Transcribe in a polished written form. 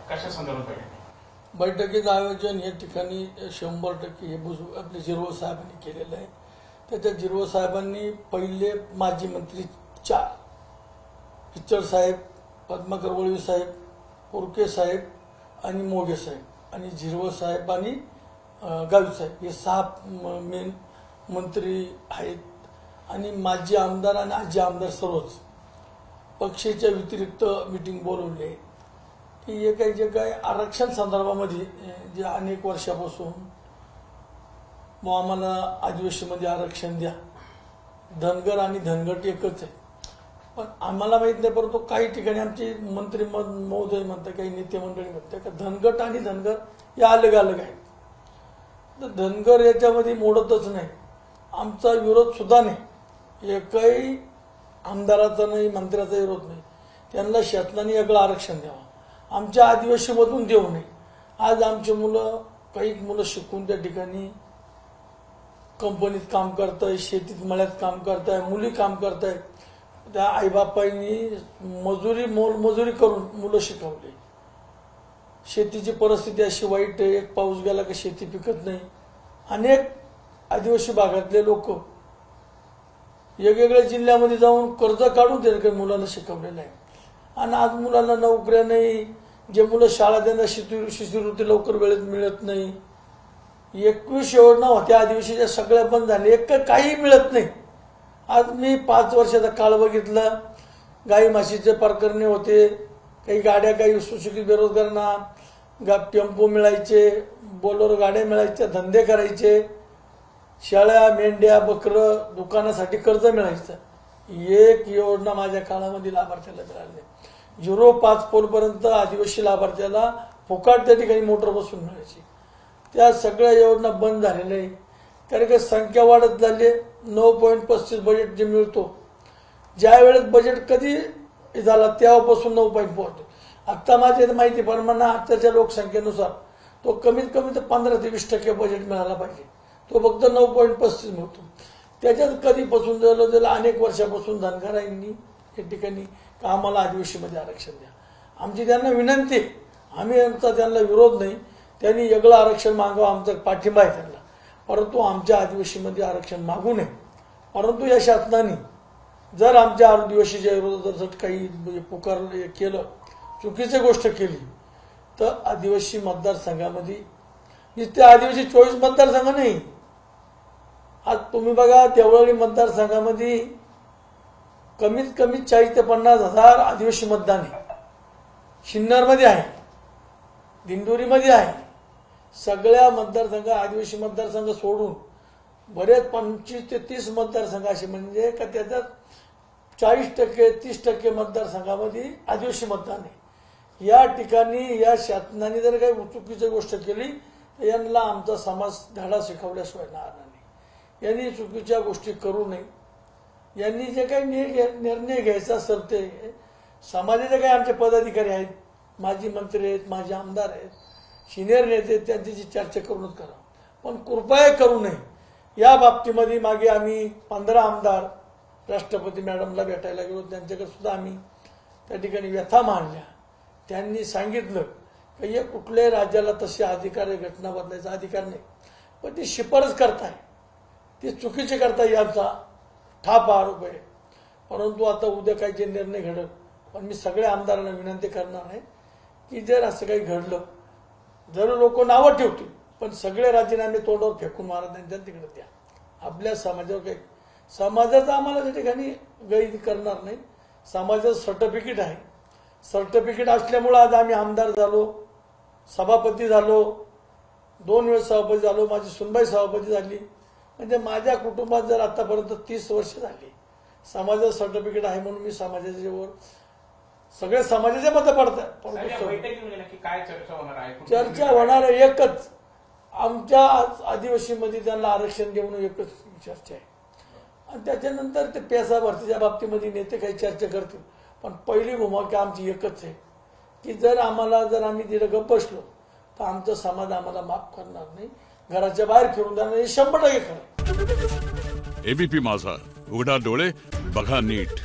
कशा संदर्भात बैठकीचं आयोजन या ठिकाणी 100% हे आपले जिरवळ साहेबांनी केलेलं आहे। त्याच्यात जिरवळ साहेबांनी पहिले माजी मंत्री 4 पिच्चर साहेब, पद्माकर वळवी साहेब, पोरके साहेब आणि मोगे साहेब आणि जिरवळ साहेब आणि गावी साहेब हे 6 मेन मंत्री आहेत आणि माजी आमदार आणि आजी आमदार सर्वच पक्षाच्या व्यतिरिक्त मीटिंग बोलवले की जे काही आरक्षण संदर्भामध्ये जे अनेक वर्षापासून आम्हाला आदिवासीमध्ये आरक्षण द्या, धनगर आणि धनगट एकच आहे, पण आम्हाला माहित नाही, परंतु काही ठिकाणी आमचे मंत्री महोदय म्हणतात, काही नेते मंडळी म्हणतात की धनगट आणि धनगर हे अलग अलग आहेत, तर धनगर याच्यामध्ये मोडतच नाही, आमचा विरोध सुद्धा नाही, एकही आमदाराचा नाही, मंत्र्याचा विरोध नाही, त्यांना शासनाने वेगळं आरक्षण द्यावं, आमच्या आदिवासीमधून देऊ नये। आज आमची मुलं, काही मुलं शिकून त्या ठिकाणी कंपनीत काम करताय, शेतीत मळ्यात काम करताय, मुली काम करताय, त्या आईबापांनी मोलमजुरी करून मुलं शिकवली। शेतीची परिस्थिती अशी वाईट आहे, एक पाऊस गेला की शेती पिकत नाही, अनेक आदिवासी भागातले लोक वेगवेगळ्या जिल्ह्यामध्ये जाऊन कर्ज काढून काही मुलांना शिकवलेलं आहे आणि आज मुलांना नोकऱ्या नाही, जे मुलं शाळा त्यांना शिष्यवृत्ती लवकर वेळेत मिळत नाही, 21 योजना होत्या आदिवासीच्या सगळ्या बंद झाल्या, एक काही मिळत नाही। आज मी 5 वर्षाचा काळ बघितला, गाई म्हशीचे प्रकरणे होते, काही गाड्या, काही सुशिक्षित बेरोजगारांना टेम्पो मिळायचे, बोलेरो गाड्या मिळायच्या, धंदे करायचे, शेळ्या मेंढ्या बकरं दुकानासाठी कर्ज मिळायचं, एक योजना माझ्या काळामध्ये लाभार्थ्याला मिळाली। 0-5 पोलपर्यंत आदिवासी लाभार्थ्याला फुकाट त्या ठिकाणी मोटर बसून मिळायची, त्या सगळ्या योजना बंद झालेल्या आहे, कारण की संख्या वाढत झाली। 9.35 बजेट जे मिळतो, ज्या वेळेस बजेट कधी झाला तेव्हापासून 9.5 आता माझ्या माहिती प्रमाणे आताच्या लोकसंख्येनुसार तो कमीत कमी 15 ते 20% बजेट मिळाला पाहिजे, तो फक्त 9.35 मिळतो। त्याच्यात कधीपासून झालं अनेक वर्षापासून धनगरांनी या ठिकाणी आम्हाला आदिवासीमध्ये आरक्षण द्या, आमची त्यांना विनंती, आम्ही आमचा त्यांना विरोध नाही, त्यांनी वेगळं आरक्षण मागावं, आमचा पाठिंबा आहे त्यांना, परंतु आमच्या आदिवासीमध्ये आरक्षण मागू नये। परंतु या शासनाने जर आमच्या आदिवासीच्या विरोधात जर काही पुकारलं केलं, चुकीची गोष्ट केली, तर आदिवासी मतदारसंघामध्ये नुसते आदिवासी 24 मतदारसंघ नाही, आज तुम्ही बघा देवळाली मतदारसंघामध्ये कमीत कमी 40 ते 50 हजार आदिवासी मतदान आहे, सिन्नरमध्ये आहे, दिंडोरीमध्ये आहे, सगळ्या मतदारसंघ आदिवासी मतदारसंघ सोडून बरेच 25 ते 30 मतदारसंघ असे म्हणजे का त्याच्यात 40% 30% मतदारसंघामध्ये आदिवासी मतदान आहे। या ठिकाणी या शासनाने जर काही चुकीची गोष्ट केली तर यांना आमचा समाज धडा शिकवल्याशिवाय राहणार नाही, यांनी चुकीच्या गोष्टी करू नये, यांनी जे काही निर्णय घ्यायचा असेल ते समाजाचे काही आमचे पदाधिकारी आहेत, माजी मंत्री आहेत, माजी आमदार आहेत, सिनियर नेते, त्यांच्याशी चर्चा करूनच करा, पण कृपया करू नये। या बाबतीमध्ये मागे आम्ही 15 आमदार राष्ट्रपती मॅडमला भेटायला गेलो, त्यांच्याकडे सुद्धा आम्ही त्या ठिकाणी व्यथा मांडल्या, त्यांनी सांगितलं की या कुठल्याही राज्याला तसे अधिकार, घटना बदलायचा अधिकार नाही, पण ती शिफारस करताय, ती चुकीची करताय, यांचा ठाप आरोप आहे। परंतु आता उद्या काही जे निर्णय घडल, पण मी सगळ्या आमदारांना विनंती करणार आहे की जर असं काही घडलं, जर लोक नावं ठेवतील, पण सगळे राजीनामे तोंडावर फेकून मारा, त्यांच्या तिकडे द्या, आपल्या समाजावर काही समाजाचा आम्हाला त्या ठिकाणी गैर करणार नाही, समाजाचं सर्टिफिकेट आहे, सर्टिफिकेट असल्यामुळे आज आम्ही आमदार झालो, सभापती झालो, 2 वेळेस सभापती झालो, माझी सुनबाई सभापती झाली, म्हणजे माझ्या कुटुंबात जर आतापर्यंत 30 वर्ष झाली, समाजाचं सर्टिफिकेट आहे म्हणून मी समाजाच्या वर सगळे समाजाचे मतं पडतात। चर्चा होणार एकच, आमच्या आदिवासीमध्ये त्यांना आरक्षण देऊन एकच चर्चा आहे, आणि त्याच्यानंतर ते पैसा भरतीच्या बाबतीमध्ये नेते काही चर्चा करतील, पण पहिली भूमिका आमची एकच आहे की जर आम्ही तिथे गप्प बसलो तर आमचा समाज आम्हाला माफ करणार नाही, घराच्या बाहेर फिरून जाणार, हे 100% खरं। एबीपी माझा, उघडा डोळे बघा नीट।